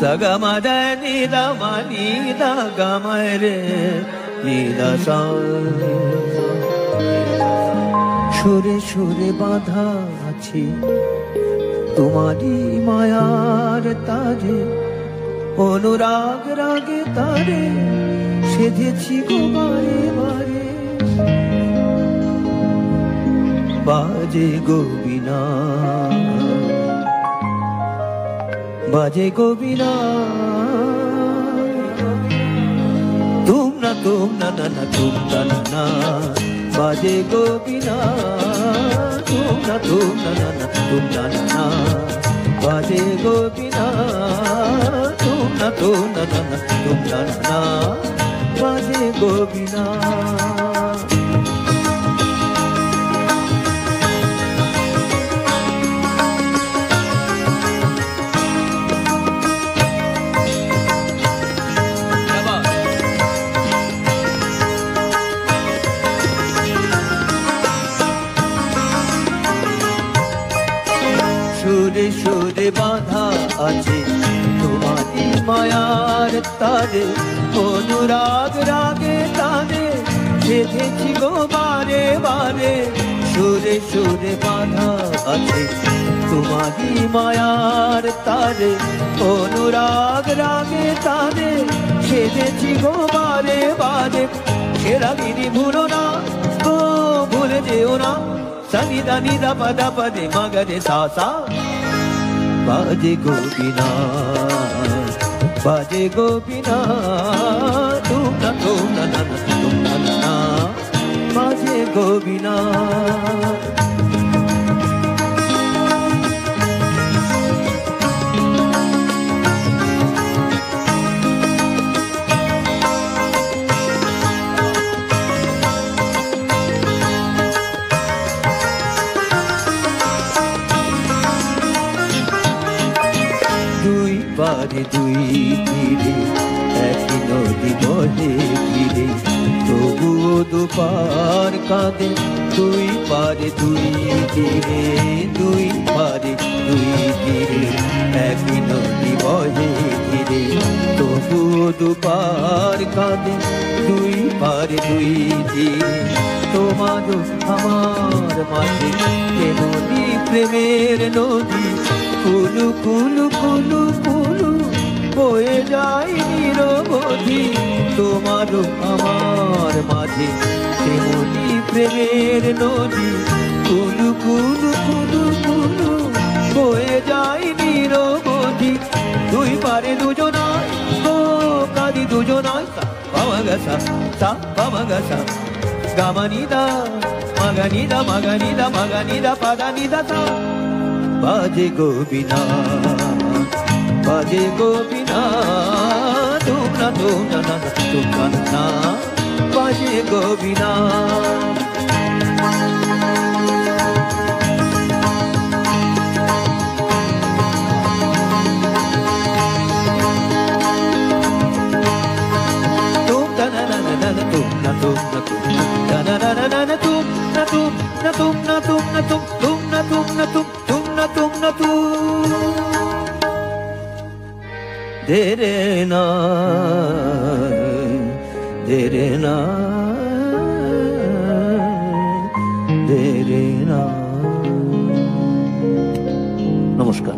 Sagamada nida manida gamare nida sa সুরে সুরে বাঁধা আছে তোমারই মায়ার তারে অনুরাগ রাগে তারে সেধেছি গো বারে বারে বাজে গো বিনা বাজে গো বিনা তুম না না না তুম না না বাজে গো বিনা তুম না না না তুম না না বাজে গো বিনা তুম না না তুম না না বাজে গো বিনা সুরে সুরে বাঁধা আছে তোমারই মায়ার তারে অনুরাগ রাগে তারে সেধেছি গো বারে বারে সুরে সুরে বাঁধা আছে তোমারই মায়ার তারে অনুরাগ রাগে তারে সেধেছি গো বারে বারে সে রাগিনী ভুলো না গো ভুলে যেও না Sani da ni da pa de ma ga de sa sa baje go bina tum na na tum na na baje go bina বারে দুই তীরে একই নদী বহে ফিরে তবুও দুপার কাঁদে দুই পারে দুই তীরে দুই পারে দুই তীরে একই নদী বহে ফিরে তবুও দুপার কাঁদে দুই পারে দুই তীরে তোমার আমার মাঝে নদী প্রেমের নদী কুলু কুলু কুলু কুলু বয়ে যায় নিরবধি তোমার আমার মাঝে তেমনি প্রেমের নদী কুলু কুলু কুলু কুলু বয়ে যায় নিরবধি দুই পারে দুজনায় গো কাঁদি দুজনায় পামাগাসা সা পামাগাসা গামানিদা মাগানিদা মাগানিদা মাগানিদা পাদানিদা সা বাজে গো বিনা তুম না না তুম না বাজে গো বিনা তুম না না না না তুম না na na na na na tum na tum na tum na tum na tum tum na tum na tum tum na tum na tum de re na নমস্কার।